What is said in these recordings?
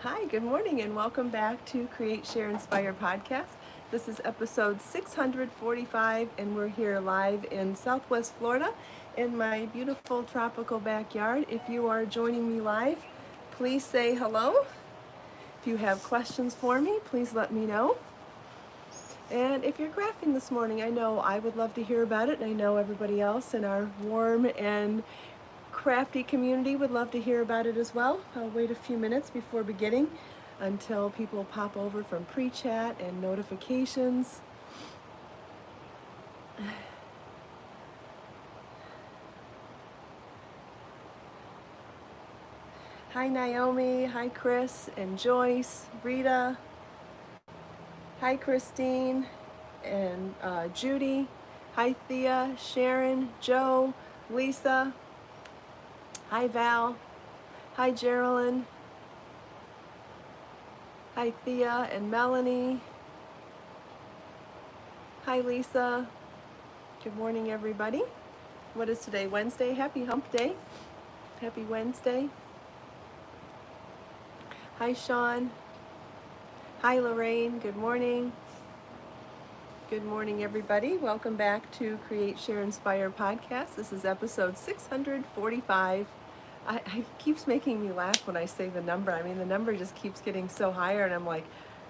Hi, good morning, and welcome back to Create, Share, Inspire podcast. This is episode 645, and we're here live in Southwest Florida in my beautiful tropical backyard. If you are joining me live, please say hello. If you have questions for me, please let me know. And if you're crafting this morning, I know I would love to hear about it, and I know everybody else in our warm and crafty community would love to hear about it as well. I'll wait a few minutes before beginning until people pop over from pre-chat and notifications. Hi Naomi, hi Chris and Joyce, Rita, hi Christine and Judy, hi Thea, Sharon, Joe, Lisa, hi Val, hi Geraldine, hi Thea and Melanie, hi Lisa. Good morning everybody. What is today? Wednesday? Happy hump day. Happy Wednesday. Hi Sean. Hi Lorraine. Good morning. Good morning everybody. Welcome back to Create, Share, Inspire podcast. This is episode 645. It keeps making me laugh when I say the number. I mean, the number just keeps getting so higher, and I'm like,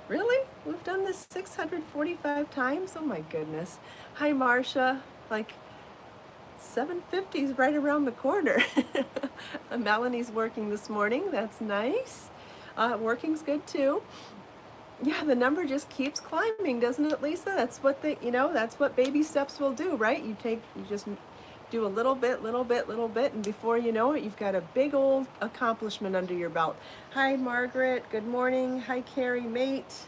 really? We've done this 645 times? Oh my goodness. Hi Marcia. Like, 750 is right around the corner. Melanie's working this morning. That's nice. Working's good too. Yeah, the number just keeps climbing, doesn't it, Lisa? That's what that's what baby steps will do, right? You just do a little bit, and before you know it, you've got a big old accomplishment under your belt. Hi, Margaret. Good morning. Hi, Carrie, Mate,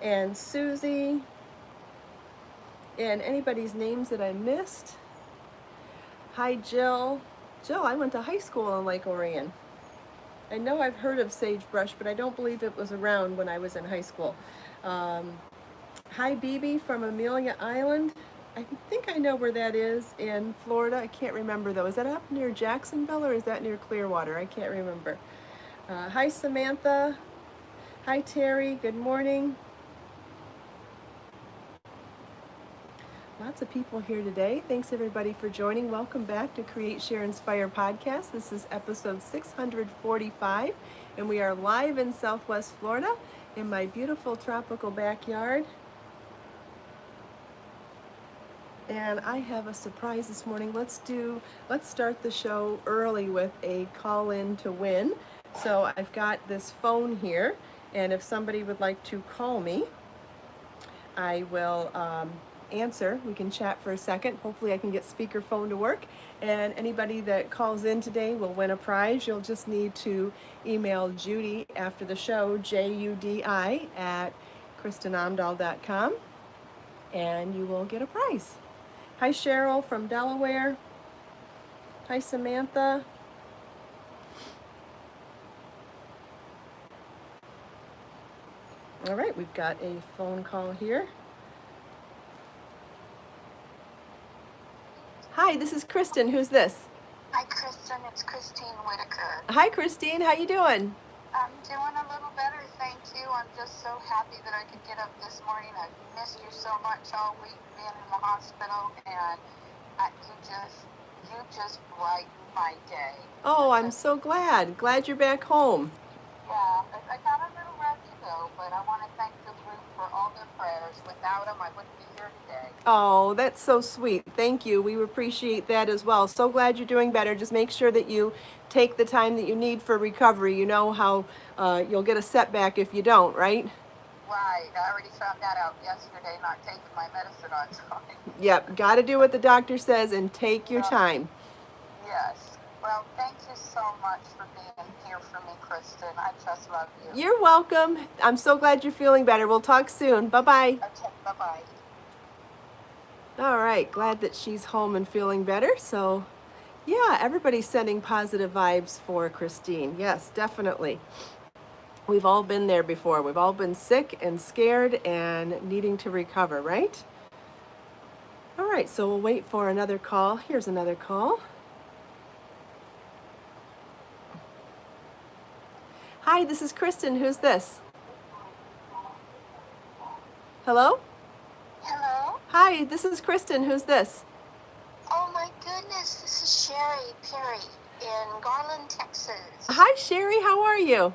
and Susie, and anybody's names that I missed. Hi, Jill. Jill, I went to high school in Lake Orion. I know I've heard of sagebrush, but I don't believe it was around when I was in high school. Hi, Bibi from Amelia Island. I think I know where that is in Florida. I can't remember though. Is that up near Jacksonville or is that near Clearwater? I can't remember. Hi, Samantha. Hi, Terry. Good morning. Lots of people here today. Thanks everybody for joining. Welcome back to Create, Share, Inspire podcast. This is episode 645, and we are live in Southwest Florida in my beautiful tropical backyard. And I have a surprise this morning. Let's start the show early with a call in to win. So I've got this phone here, and if somebody would like to call me, I will answer. We can chat for a second. Hopefully I can get speakerphone to work, and anybody that calls in today will win a prize. You'll just need to email Judy after the show, JUDI at KristinOmdahl.com, and you will get a prize. Hi Cheryl from Delaware. Hi Samantha. All right, we've got a phone call here. Hi, this is Kristin. Who's this? Hi, Kristin. It's Christine Whitaker. Hi, Christine. How you doing? I'm doing a little better, thank you. I'm just so happy that I could get up this morning. I've missed you so much all week, being in the hospital, and you just brighten my day. Oh, I'm so glad. Glad you're back home. Yeah, I got a little rough to go, but I want to thank the group for all their prayers. Without them, I wouldn't be here today. Oh, that's so sweet. Thank you. We appreciate that as well. So glad you're doing better. Just make sure that you take the time that you need for recovery. You know how you'll get a setback if you don't, right? Right. I already found that out yesterday, not taking my medicine on time. Yep. Got to do what the doctor says and take your time. Yes. Well, thank you so much for being here for me, Kristin. I just love you. You're welcome. I'm so glad you're feeling better. We'll talk soon. Bye-bye. Okay, bye-bye. All right. Glad that she's home and feeling better. So, yeah, everybody's sending positive vibes for Christine. Yes, definitely. We've all been there before. We've all been sick and scared and needing to recover, right? All right, so we'll wait for another call. Here's another call. Hi, this is Kristin. Who's this? Hello? Hello? Hi, this is Kristin. Who's this? Oh my goodness, this is Sherry Perry in Garland, Texas. Hi, Sherry. How are you?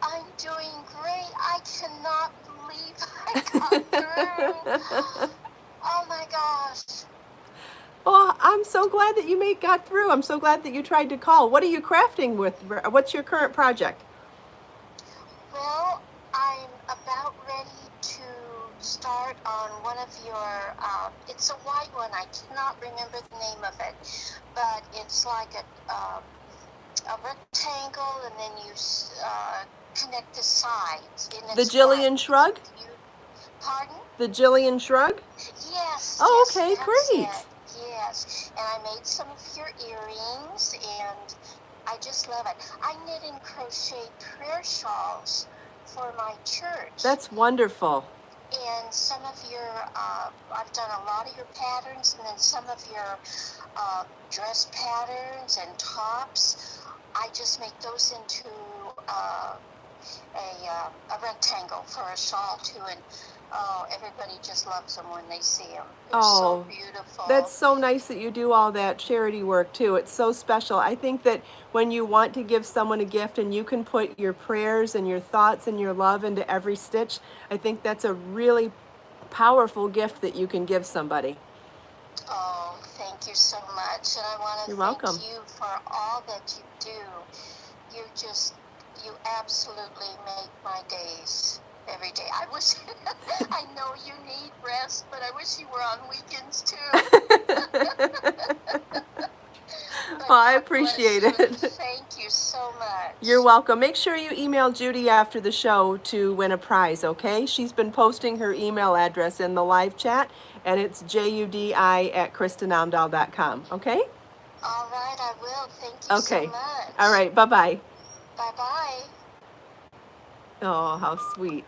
I'm doing great. I cannot believe I got through. Oh my gosh. Well, I'm so glad that you got through. I'm so glad that you tried to call. What are you crafting with? What's your current project? Well, I'm about ready to start on one of your, it's a white one. I cannot remember the name of it, but it's like a rectangle, and then you connect the sides. And The Jillian Shrug? Pardon? The Jillian Shrug? Yes. Oh, yes, okay, great. it. Yes, and I made some of your earrings, and I just love it. I knit and crochet prayer shawls for my church. That's wonderful. And some of your, I've done a lot of your patterns, and then some of your dress patterns and tops. I just make those into a rectangle for a shawl too, and everybody just loves them when they see them. They're so beautiful. That's so nice that you do all that charity work too. It's so special. I think that when you want to give someone a gift and you can put your prayers and your thoughts and your love into every stitch, I think that's a really powerful gift that you can give somebody. Oh, thank you so much. And I want to thank you for all that you do. You absolutely make my days every day. I wish, I know you need rest, but I wish you were on weekends too. Well, I appreciate it. Thank you so much. You're welcome. Make sure you email Judy after the show to win a prize, okay? She's been posting her email address in the live chat, and it's judi@KristinOmdahl.com, okay? All right, I will. Thank you so much. All right, bye-bye. Bye-bye. Oh, how sweet.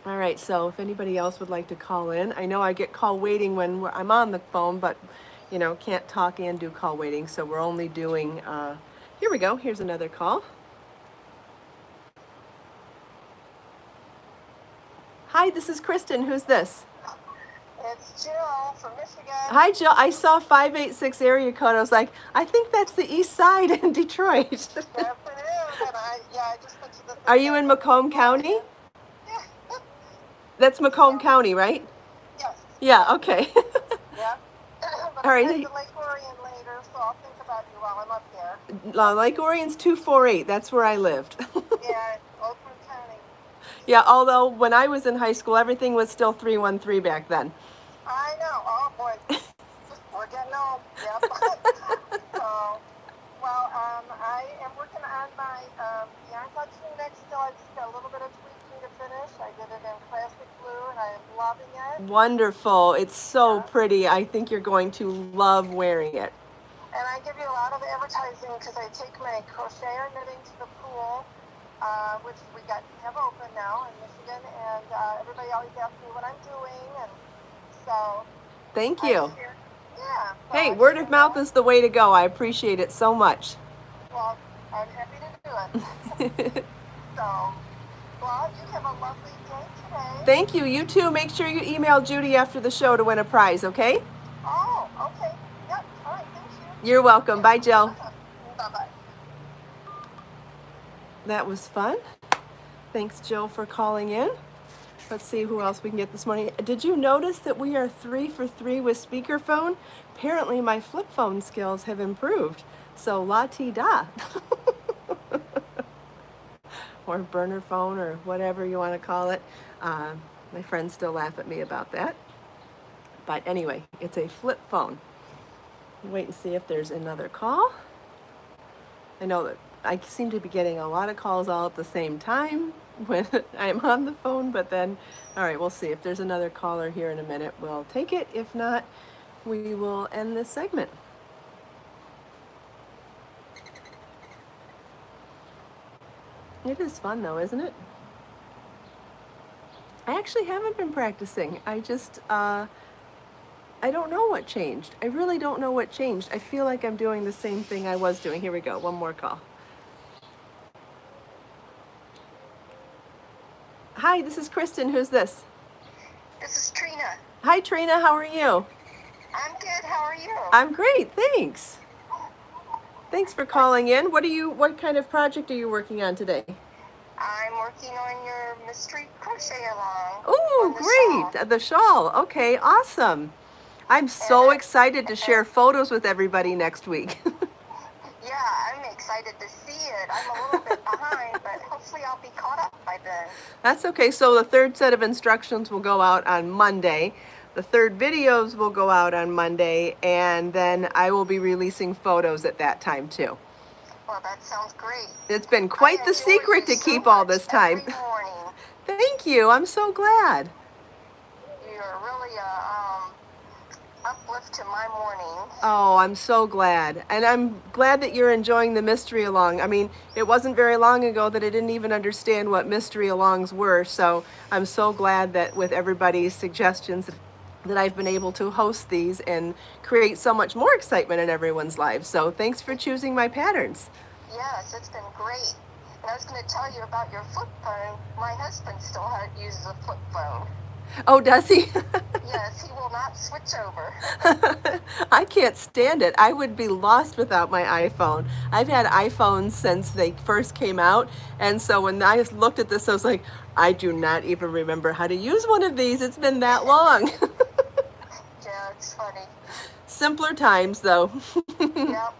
All right, so if anybody else would like to call in, I know I get call waiting when I'm on the phone, but, you know, can't talk and do call waiting, so we're only doing, here we go. Here's another call. Hi, this is Kristin. Who's this? It's Jill from Michigan. Hi, Jill. I saw 586 area code. I was like, I think that's the east side in Detroit. Yes, it is. And I just went to the... Are you in Macomb County? Yeah. That's Macomb County, right? Yes. Yeah, okay. Yeah. All right. I'm to Lake Orion later, so I'll think about you while I'm up there. Lake Orion's 248. That's where I lived. Yeah, Oakland County. Yeah, although when I was in high school, everything was still 313 back then. I know. Oh, boy. We're getting old. Yep. So, well, I am working on my yarn clutching next. Still, I just got a little bit of tweaking to finish. I did it in classic blue, and I am loving it. Wonderful. It's so pretty. I think you're going to love wearing it. And I give you a lot of advertising because I take my crochet or knitting to the pool, which we have open now in Michigan, and everybody always asks me what I'm doing, and so. Thank you. Yeah. Hey, word of mouth is the way to go. I appreciate it so much. Well, I'm happy to do it. So, well, you have a lovely day today. Thank you. You too. Make sure you email Judy after the show to win a prize, okay? Oh, okay. Yep. All right. Thank you. You're welcome. Bye, Jill. Bye-bye. That was fun. Thanks, Jill, for calling in. Let's see who else we can get this morning. Did you notice that we are 3 for 3 with speakerphone? Apparently my flip phone skills have improved. So la-ti-da. Or burner phone or whatever you want to call it. My friends still laugh at me about that. But anyway, it's a flip phone. Wait and see if there's another call. I know that I seem to be getting a lot of calls all at the same time when I'm on the phone, but then, all right, we'll see. If there's another caller here in a minute, we'll take it. If not, we will end this segment. It is fun though, isn't it? I actually haven't been practicing. I just, I don't know what changed. I really don't know what changed. I feel like I'm doing the same thing I was doing. Here we go, one more call. Hi, this is Kristin. Who's this? This is Trina. Hi, Trina. How are you? I'm good. How are you? I'm great. Thanks. Thanks for calling in. What kind of project are you working on today? I'm working on your mystery crochet along. Oh, great. The shawl. Okay, awesome. I'm so excited to share photos with everybody next week. Yeah, I'm excited to see it. I'm a little bit behind, but hopefully I'll be caught up by then. That's okay. So the third set of instructions will go out on Monday. The third videos will go out on Monday, and then I will be releasing photos at that time too. Well, that sounds great. It's been quite the secret to keep all this time. Every morning. Thank you. I'm so glad. You're really uplift to my morning. Oh, I'm so glad. And I'm glad that you're enjoying the mystery along. I mean, it wasn't very long ago that I didn't even understand what mystery alongs were. So I'm so glad that with everybody's suggestions that I've been able to host these and create so much more excitement in everyone's lives. So thanks for choosing my patterns. Yes, it's been great. And I was going to tell you about your flip phone. My husband still uses a flip phone. Oh, does he? Yes, he will not switch over. I can't stand it. I would be lost without my iPhone. I've had iPhones since they first came out. And so when I looked at this, I was like, I do not even remember how to use one of these. It's been that long. Yeah, it's funny. Simpler times, though. Yep. Well,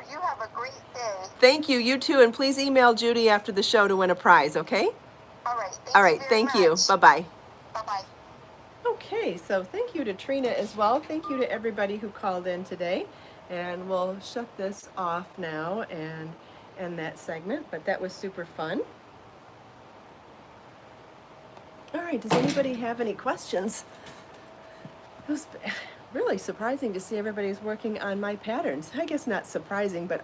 you have a great day. Thank you. You too. And please email Judy after the show to win a prize, okay? All right. All right. Thank you. Bye-bye. Bye-bye. Okay, so thank you to Trina as well. Thank you to everybody who called in today. And we'll shut this off now and end that segment, but that was super fun. All right, does anybody have any questions? It was really surprising to see everybody's working on my patterns. I guess not surprising, but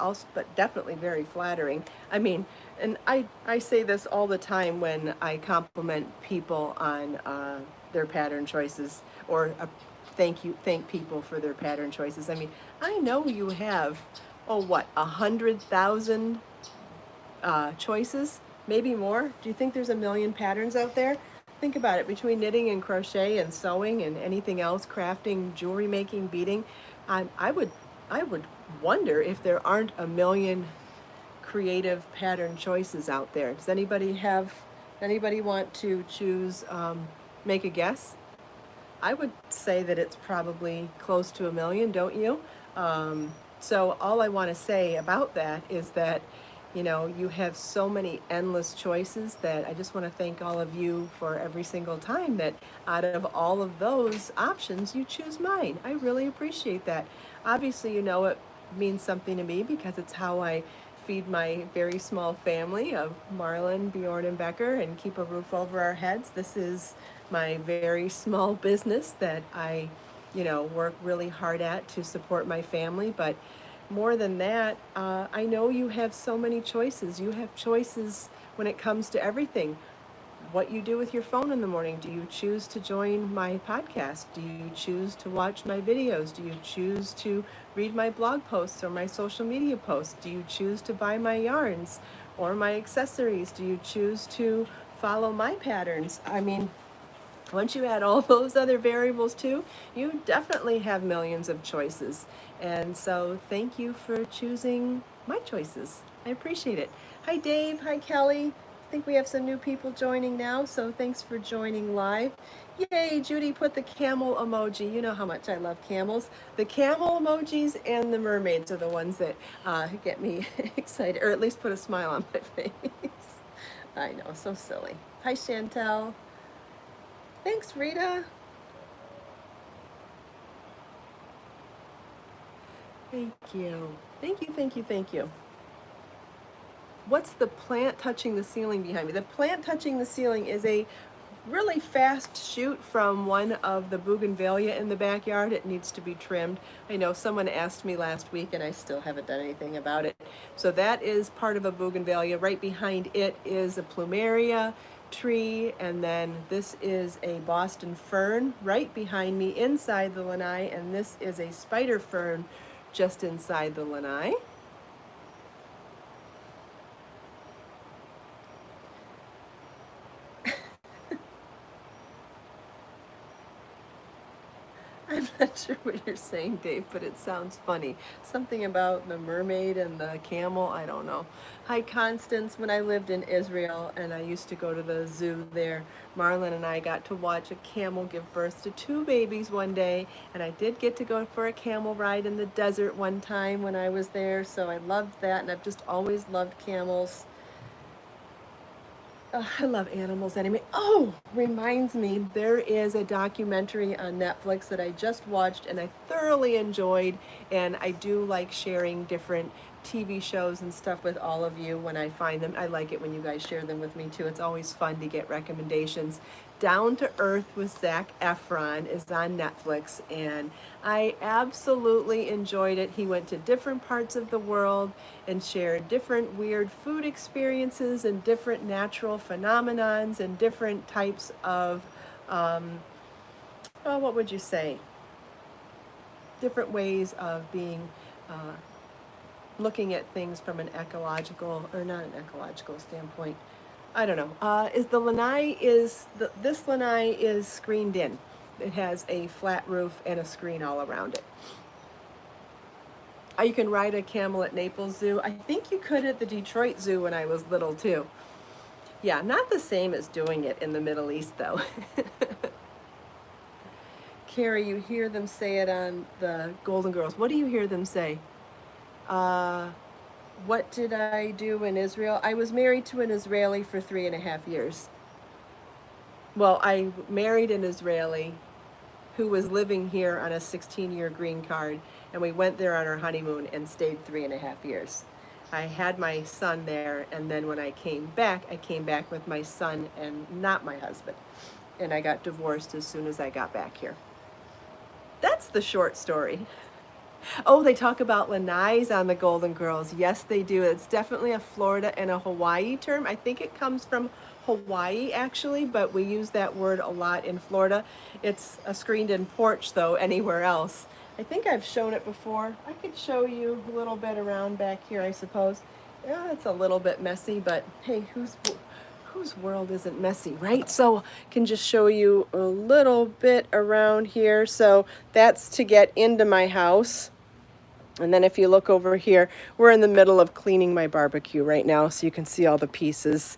definitely very flattering. I mean, and I say this all the time when I compliment people on their pattern choices, or thank people for their pattern choices. I mean, I know you have 100,000 choices, maybe more. Do you think there's a million patterns out there? Think about it. Between knitting and crochet and sewing and anything else, crafting, jewelry making, beading, I would wonder if there aren't a million creative pattern choices out there. Does anybody want to choose, make a guess? I would say that it's probably close to a million, don't you? So all I want to say about that is that, you have so many endless choices that I just want to thank all of you for every single time that out of all of those options, you choose mine. I really appreciate that. Obviously, it means something to me because it's how I feed my very small family of Marlon, Bjorn, and Becker and keep a roof over our heads. This is my very small business that I, work really hard at to support my family. But more than that, I know you have so many choices. You have choices when it comes to everything. What you do with your phone in the morning. Do you choose to join my podcast? Do you choose to watch my videos? Do you choose to read my blog posts or my social media posts? Do you choose to buy my yarns or my accessories? Do you choose to follow my patterns? I mean, once you add all those other variables too, you definitely have millions of choices. And so thank you for choosing my choices. I appreciate it. Hi Dave, hi Kelly. I think we have some new people joining now, so thanks for joining live. Yay, Judy put the camel emoji. You know how much I love camels. The camel emojis and the mermaids are the ones that get me excited, or at least put a smile on my face. I know, so silly. Hi Chantel. Thanks, Rita. Thank you. Thank you, thank you, thank you. What's the plant touching the ceiling behind me? The plant touching the ceiling is a really fast shoot from one of the bougainvillea in the backyard. It needs to be trimmed. I know someone asked me last week and I still haven't done anything about it. So that is part of a bougainvillea. Right behind it is a plumeria tree, and then this is a Boston fern right behind me inside the lanai, and this is a spider fern just inside the lanai. not sure what you're saying, Dave, but it sounds funny. Something about the mermaid and the camel, I don't know. Hi, Constance. When I lived in Israel and I used to go to the zoo there, Marlon and I got to watch a camel give birth to 2 babies one day, and I did get to go for a camel ride in the desert one time when I was there, so I loved that, and I've just always loved camels. I love animals anyway. Oh, reminds me, there is a documentary on Netflix that I just watched and I thoroughly enjoyed. And I do like sharing different TV shows and stuff with all of you when I find them. I like it when you guys share them with me too. It's always fun to get recommendations. Down to Earth with Zac Efron is on Netflix, and I absolutely enjoyed it. He went to different parts of the world and shared different weird food experiences and different natural phenomenons and different types of, well, what would you say? Different ways of being, looking at things from an ecological, or not an ecological standpoint. I don't know. This lanai is screened in. It has a flat roof and a screen all around it. You can ride a camel at Naples Zoo. I think you could at the Detroit Zoo when I was little too. Yeah, not the same as doing it in the Middle East though. Carrie, you hear them say it on the Golden Girls. What do you hear them say? What did I do in Israel? I was married to an Israeli for 3.5 years. Well, I married an Israeli who was living here on a 16-year green card, and we went there on our honeymoon and stayed 3.5 years. I had my son there, and then when I came back with my son and not my husband. And I got divorced as soon as I got back here. That's the short story. Oh, they talk about lanais on the Golden Girls. Yes, they do. It's definitely a Florida and a Hawaii term. I think it comes from Hawaii, actually, but we use that word a lot in Florida. It's a screened-in porch, though, anywhere else. I think I've shown it before. I could show you a little bit around back here, I suppose. Yeah, it's a little bit messy, but hey, whose world isn't messy, right? So can just show you a little bit around here. So that's to get into my house. And then if you look over here, we're in the middle of cleaning my barbecue right now, so you can see all the pieces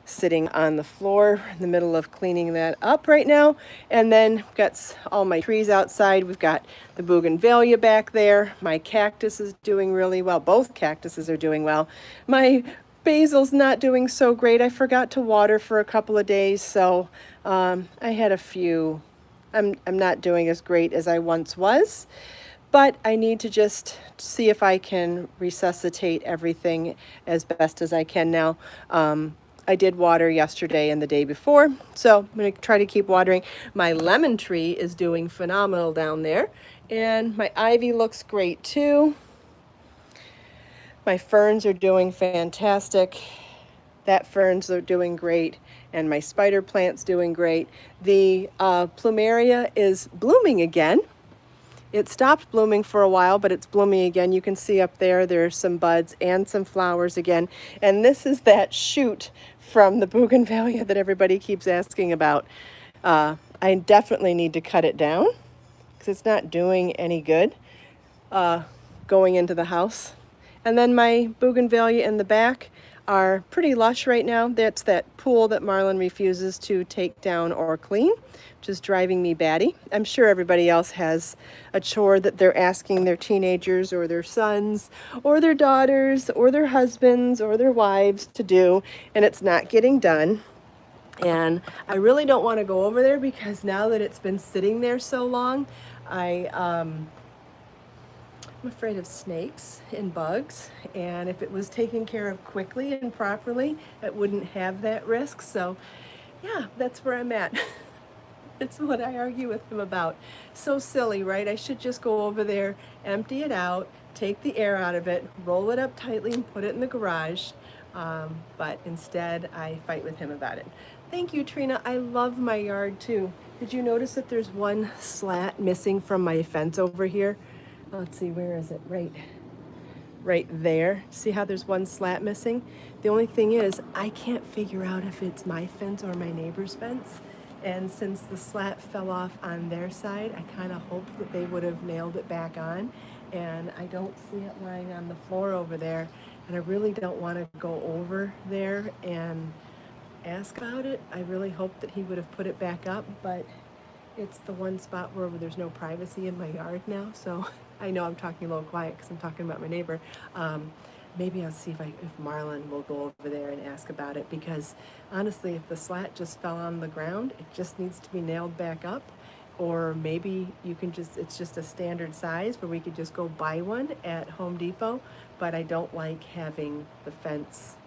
sitting on the floor in the middle of cleaning that up right now. And then we've got all my trees outside. We've got the bougainvillea back there. My cactus is doing really well. Both cactuses are doing well. My basil's not doing so great. I forgot to water for a couple of days, so I had a few. I'm not doing as great as I once was. But I need to just see if I can resuscitate everything as best as I can now. I did water yesterday and the day before, so I'm going to try to keep watering. My lemon tree is doing phenomenal down there, and my ivy looks great too. My ferns are doing fantastic. That ferns are doing great, and my spider plant's doing great. The plumeria is blooming again. It stopped blooming for a while, but it's blooming again. You can see up there, there's some buds and some flowers again. And this is that shoot from the bougainvillea that everybody keeps asking about. I definitely need to cut it down because it's not doing any good going into the house. And then my bougainvillea in the back are pretty lush right now. That's that pool that Marlon refuses to take down or clean, which is driving me batty. I'm sure everybody else has a chore that they're asking their teenagers or their sons or their daughters or their husbands or their wives to do, and it's not getting done. And I really don't want to go over there because now that it's been sitting there so long, I'm afraid of snakes and bugs, and if it was taken care of quickly and properly, it wouldn't have that risk. So yeah, that's where I'm at. It's what I argue with him about. So silly, right? I should just go over there, empty it out, take the air out of it, roll it up tightly and put it in the garage. But instead I fight with him about it. Thank you, Trina. I love my yard too. Did you notice that there's one slat missing from my fence over here? Let's see, where is it? Right there. See how there's one slat missing? The only thing is, I can't figure out if it's my fence or my neighbor's fence. And since the slat fell off on their side, I kind of hoped that they would have nailed it back on. And I don't see it lying on the floor over there. And I really don't want to go over there and ask about it. I really hoped that he would have put it back up, but it's the one spot where there's no privacy in my yard now. So I know I'm talking a little quiet because I'm talking about my neighbor. Maybe I'll see if Marlon will go over there and ask about it, because honestly, if the slat just fell on the ground, it just needs to be nailed back up. Or maybe you can it's just a standard size where we could just go buy one at Home Depot. But I don't like having the fence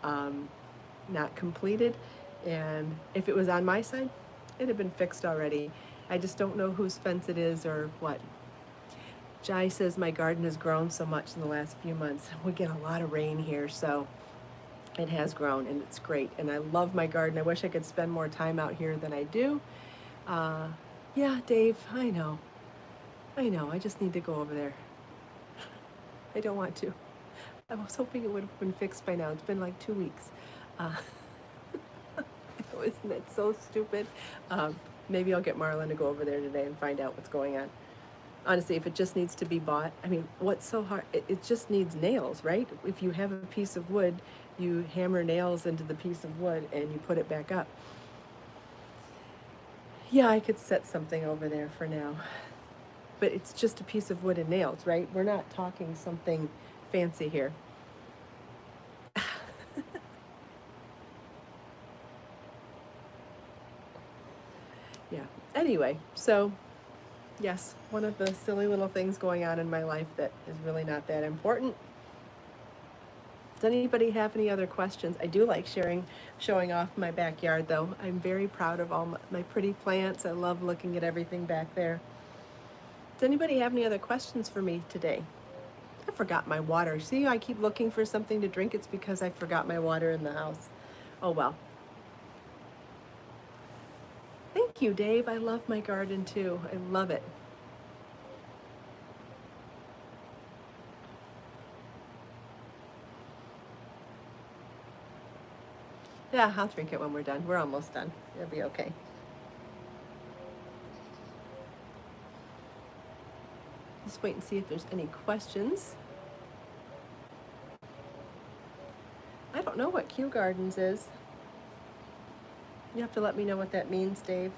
not completed. And if it was on my side, it'd have been fixed already. I just don't know whose fence it is or what. Jai says my garden has grown so much in the last few months. We get a lot of rain here, so it has grown and it's great. And I love my garden. I wish I could spend more time out here than I do. Yeah, Dave, I know. I just need to go over there. I don't want to. I was hoping it would have been fixed by now. It's been like 2 weeks. Isn't that so stupid? Maybe I'll get Marlon to go over there today and find out what's going on. Honestly, if it just needs to be bought, I mean, what's so hard? It just needs nails, right? If you have a piece of wood, you hammer nails into the piece of wood and you put it back up. Yeah, I could set something over there for now. But it's just a piece of wood and nails, right? We're not talking something fancy here. Yeah. Anyway, so yes, one of the silly little things going on in my life that is really not that important. Does anybody have any other questions? I do like showing off my backyard, though. I'm very proud of all my pretty plants. I love looking at everything back there. Does anybody have any other questions for me today? I forgot my water. See, I keep looking for something to drink. It's because I forgot my water in the house. Oh, well. Thank you, Dave. I love my garden, too. I love it. Yeah, I'll drink it when we're done. We're almost done. It'll be okay. Just wait and see if there's any questions. I don't know what Kew Gardens is. You have to let me know what that means, Dave.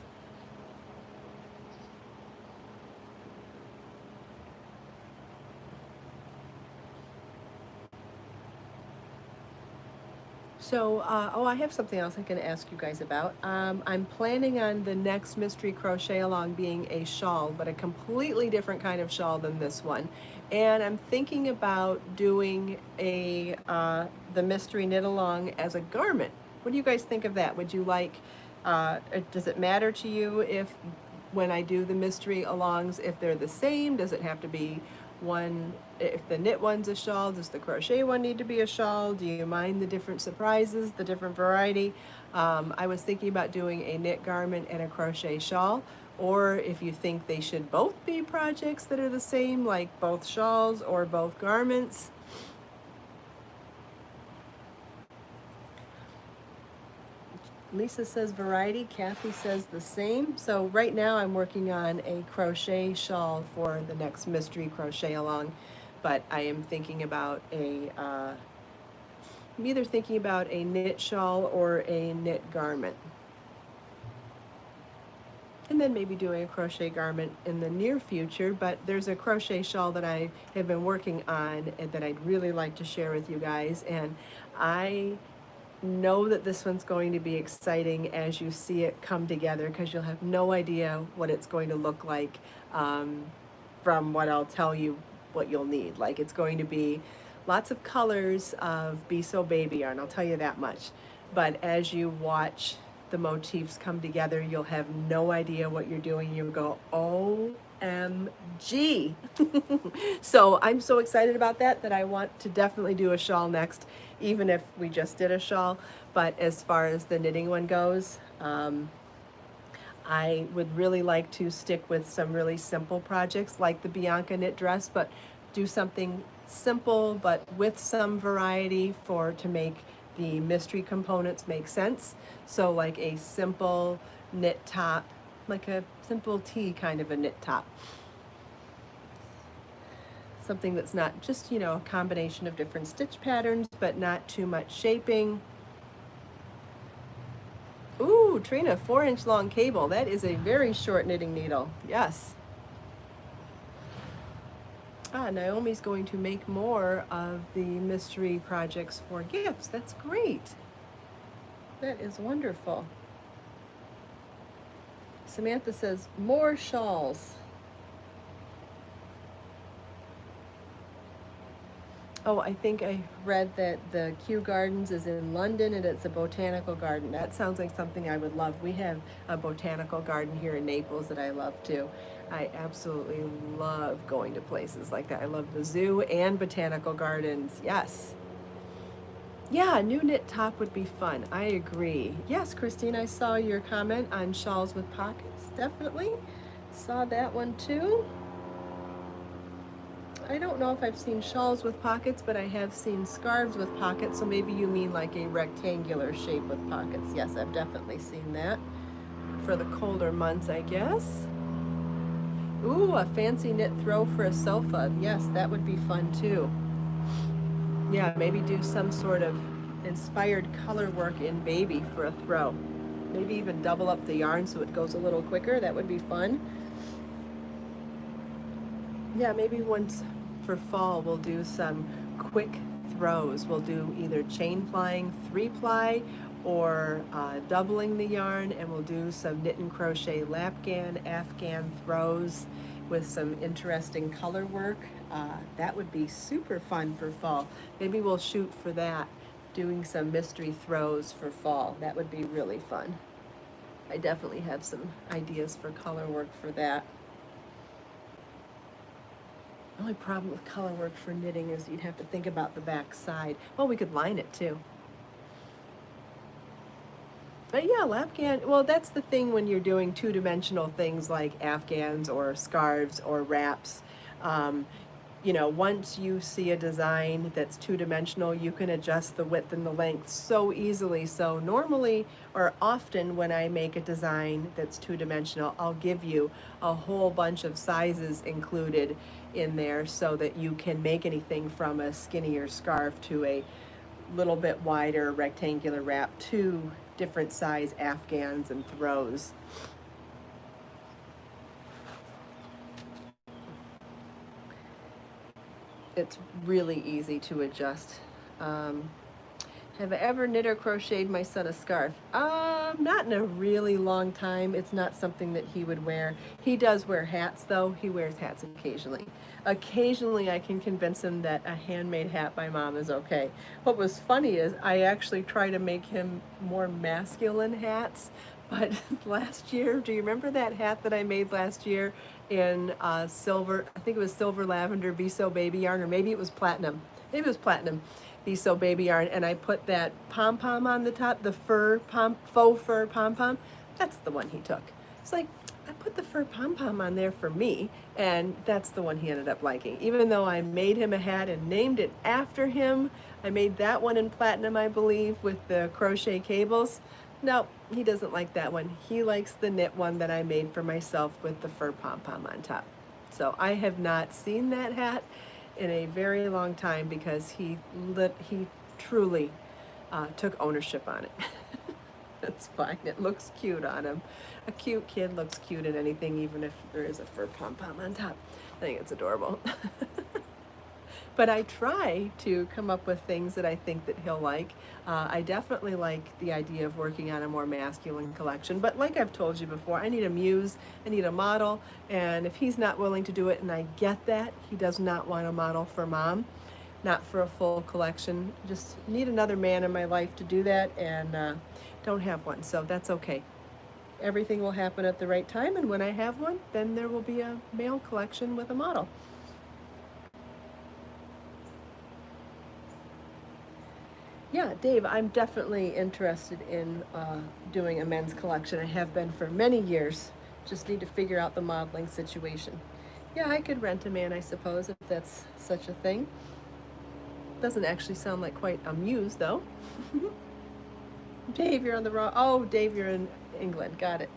So, I have something else I can ask you guys about. I'm planning on the next mystery crochet along being a shawl, but a completely different kind of shawl than this one. And I'm thinking about doing the mystery knit along as a garment. What do you guys think of that? Would you like, does it matter to you if when I do the mystery alongs, if they're the same? Does it have to be one? If the knit one's a shawl, does the crochet one need to be a shawl? Do you mind the different surprises, the different variety? I was thinking about doing a knit garment and a crochet shawl, or if you think they should both be projects that are the same, like both shawls or both garments. Lisa says variety, Kathy says the same. So right now I'm working on a crochet shawl for the next mystery crochet along, but I am thinking about I'm either thinking about a knit shawl or a knit garment. And then maybe doing a crochet garment in the near future, but there's a crochet shawl that I have been working on and that I'd really like to share with you guys. And I know that this one's going to be exciting as you see it come together, because you'll have no idea what it's going to look like from what I'll tell you what you'll need. Like, it's going to be lots of colors of Be So Baby yarn, I'll tell you that much. But as you watch the motifs come together, you'll have no idea what you're doing. You'll go, OMG. So I'm so excited about that I want to definitely do a shawl next, even if we just did a shawl. But as far as the knitting one goes, I would really like to stick with some really simple projects like the Bianca knit dress, but do something simple but with some variety to make the mystery components make sense. So like a simple knit top, like a simple tee kind of a knit top. Something that's not just, a combination of different stitch patterns, but not too much shaping. Ooh, Trina, 4-inch long cable. That is a very short knitting needle. Yes. Naomi's going to make more of the mystery projects for gifts. That's great. That is wonderful. Samantha says, more shawls. Oh, I think I read that the Kew Gardens is in London and it's a botanical garden. That sounds like something I would love. We have a botanical garden here in Naples that I love too. I absolutely love going to places like that. I love the zoo and botanical gardens. Yes. Yeah, a new knit top would be fun. I agree. Yes, Christine, I saw your comment on shawls with pockets. Definitely. Saw that one too. I don't know if I've seen shawls with pockets, but I have seen scarves with pockets, so maybe you mean like a rectangular shape with pockets. Yes, I've definitely seen that for the colder months, I guess. Ooh, a fancy knit throw for a sofa. Yes, that would be fun too. Yeah, maybe do some sort of inspired color work in baby for a throw. Maybe even double up the yarn so it goes a little quicker. That would be fun. Yeah, maybe once for fall we'll do some quick throws. We'll do either chain plying 3-ply or doubling the yarn, and we'll do some knit and crochet lapgan, afghan throws with some interesting color work. That would be super fun for fall. Maybe we'll shoot for that, doing some mystery throws for fall. That would be really fun. I definitely have some ideas for color work for that. The only problem with color work for knitting is you'd have to think about the back side. Well, we could line it too. But yeah, lapgan, well, that's the thing when you're doing two-dimensional things like afghans or scarves or wraps. Once you see a design that's two-dimensional, you can adjust the width and the length so easily. So normally or often when I make a design that's two-dimensional, I'll give you a whole bunch of sizes included in there so that you can make anything from a skinnier scarf to a little bit wider rectangular wrap to different size afghans and throws. It's really easy to adjust. Have I ever knit or crocheted my son a scarf? Not in a really long time. It's not something that he would wear. He does wear hats though. He wears hats occasionally. Occasionally I can convince him that a handmade hat by mom is okay. What was funny is I actually try to make him more masculine hats. But last year, do you remember that hat that I made last year in silver? I think it was silver lavender Be So baby yarn, or maybe it was platinum. Maybe it was platinum Be So baby yarn, and I put that pom-pom on the top, the faux fur pom-pom. That's the one he took. It's like, I put the fur pom-pom on there for me, and that's the one he ended up liking. Even though I made him a hat and named it after him, I made that one in platinum, I believe, with the crochet cables. No, he doesn't like that one. He likes the knit one that I made for myself with the fur pom-pom on top. So I have not seen that hat in a very long time because he truly took ownership on it. That's fine. It looks cute on him. A cute kid looks cute in anything, even if there is a fur pom-pom on top. I think it's adorable. But I try to come up with things that I think that he'll like. I definitely like the idea of working on a more masculine collection. But like I've told you before, I need a muse, I need a model. And if he's not willing to do it, and I get that, he does not want a model for mom, not for a full collection. Just need another man in my life to do that, and don't have one. So that's okay. Everything will happen at the right time. And when I have one, then there will be a male collection with a model. Yeah, Dave, I'm definitely interested in doing a men's collection. I have been for many years. Just need to figure out the modeling situation. Yeah, I could rent a man, I suppose, if that's such a thing. Doesn't actually sound like quite a muse, though. Dave, you're on the wrong... Oh, Dave, you're in England. Got it.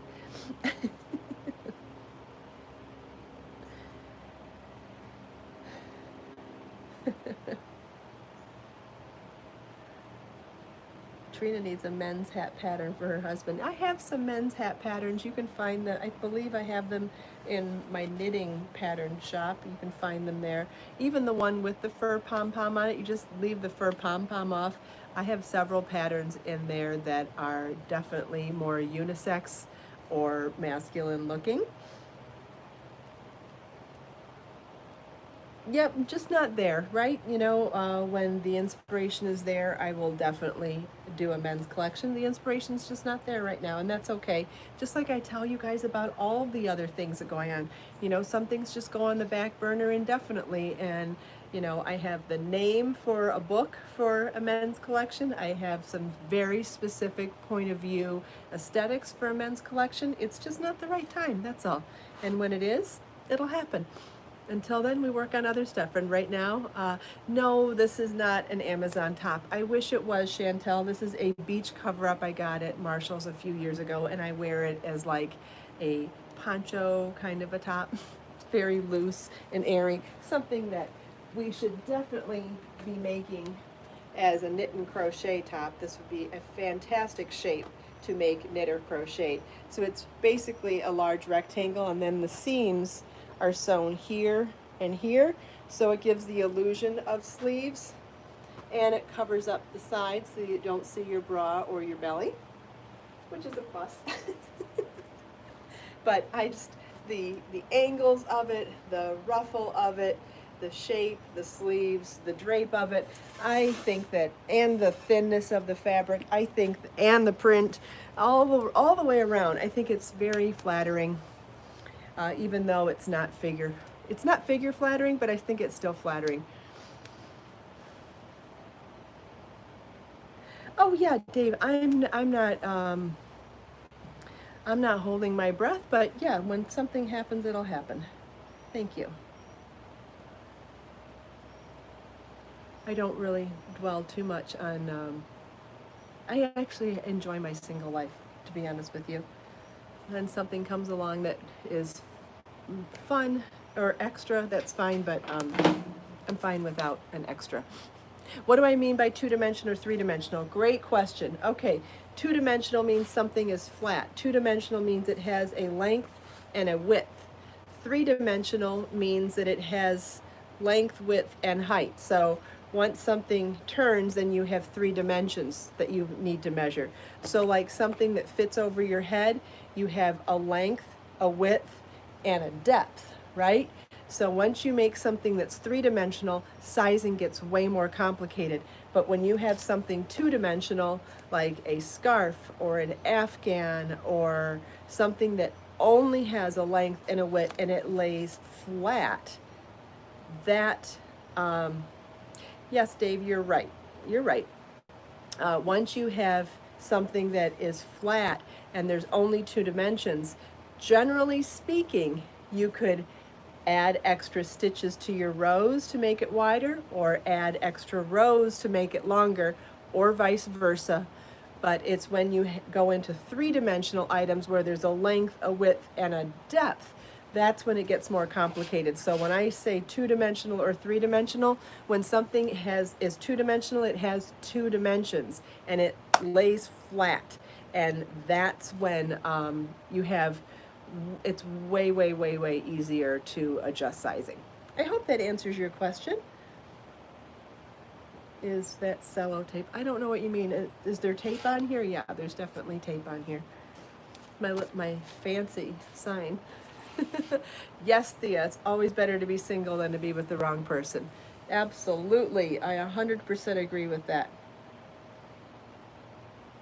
Trina needs a men's hat pattern for her husband. I have some men's hat patterns. You can find them. I believe I have them in my knitting pattern shop. You can find them there. Even the one with the fur pom-pom on it, you just leave the fur pom-pom off. I have several patterns in there that are definitely more unisex or masculine looking. Yep, just not there, right? You know, when the inspiration is there, I will definitely do a men's collection. The inspiration's just not there right now, and that's okay. Just like I tell you guys about all the other things that are going on. You know, some things just go on the back burner indefinitely, and you know, I have the name for a book for a men's collection. I have some very specific point of view aesthetics for a men's collection. It's just not the right time, that's all. And when it is, it'll happen. Until then, we work on other stuff. And right now, no, this is not an Amazon top. I wish it was, Chantel. This is a beach cover-up I got at Marshall's a few years ago, and I wear it as like a poncho kind of a top. It's very loose and airy. Something that we should definitely be making as a knit and crochet top. This would be a fantastic shape to make knit or crochet. So it's basically a large rectangle, and then the seams are sewn here and here, so it gives the illusion of sleeves, and it covers up the sides so you don't see your bra or your belly, which is a plus. But I just, the angles of it, the ruffle of it, the shape, the sleeves, the drape of it, I think that, and the thinness of the fabric, I think, and the print, all the way around, I think it's very flattering. Even though it's not figure flattering, but I think it's still flattering. Oh yeah, Dave, I'm not holding my breath, but yeah, when something happens, it'll happen. Thank you. I don't really dwell too much on, I actually enjoy my single life, to be honest with you. When something comes along that is fun or extra, that's fine, but I'm fine without an extra. What do I mean by two-dimensional or three-dimensional? Great question. Okay, two-dimensional means something is flat. Two-dimensional means it has a length and a width. Three-dimensional means that it has length, width, and height. So once something turns, then you have 3 dimensions that you need to measure. So like something that fits over your head, you have a length, a width, and a depth, right? So once you make something that's 3-dimensional, sizing gets way more complicated. But when you have something 2-dimensional, like a scarf or an afghan or something that only has a length and a width and it lays flat, that, yes, Dave, you're right. You're right. Once you have something that is flat and there's only 2 dimensions, generally speaking, you could add extra stitches to your rows to make it wider, or add extra rows to make it longer, or vice versa. But it's when you go into 3-dimensional items where there's a length, a width, and a depth, that's when it gets more complicated. So when I say 2-dimensional or 3-dimensional, when something is 2-dimensional, it has 2 dimensions and it lays flat. And that's when you have, it's way, way, way, way easier to adjust sizing. I hope that answers your question. Is that cello tape? I don't know what you mean. Is there tape on here? Yeah, there's definitely tape on here. My fancy sign. Yes, Thea, it's always better to be single than to be with the wrong person. Absolutely, I 100% agree with that.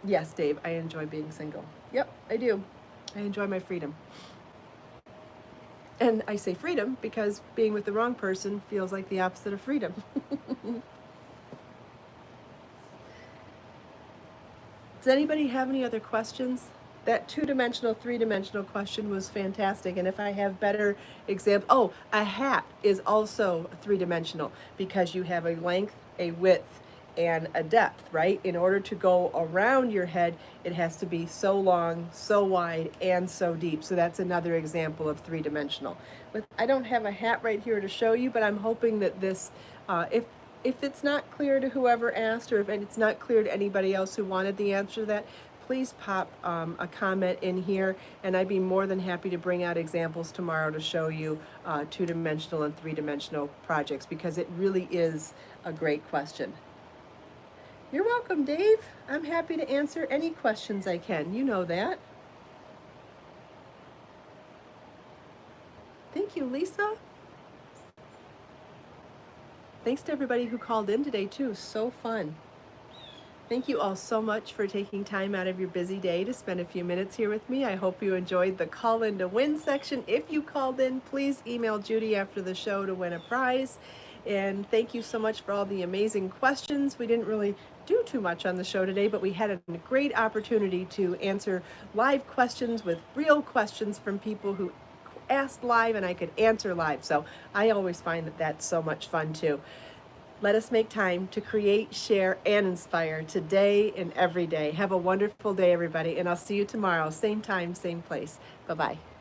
Yes, Dave, I enjoy being single. Yep, I do. I enjoy my freedom. And I say freedom because being with the wrong person feels like the opposite of freedom. Does anybody have any other questions? That 2-dimensional, 3-dimensional question was fantastic. And if I have better example, oh, a hat is also 3-dimensional because you have a length, a width, and a depth, right? In order to go around your head, it has to be so long, so wide, and so deep. So that's another example of three-dimensional. I don't have a hat right here to show you, but I'm hoping that this, if it's not clear to whoever asked, or if it's not clear to anybody else who wanted the answer to that, please pop a comment in here, and I'd be more than happy to bring out examples tomorrow to show you two-dimensional and three-dimensional projects, because it really is a great question. You're welcome, Dave. I'm happy to answer any questions I can. You know that. Thank you, Lisa. Thanks to everybody who called in today, too. So fun. Thank you all so much for taking time out of your busy day to spend a few minutes here with me. I hope you enjoyed the call in to win section. If you called in, please email Judy after the show to win a prize. And thank you so much for all the amazing questions. We didn't really do too much on the show today, but we had a great opportunity to answer live questions with real questions from people who asked live, and I could answer live. So I always find that that's so much fun too. Let us make time to create, share, and inspire today and every day. Have a wonderful day, everybody, and I'll see you tomorrow, same time, same place. Bye-bye.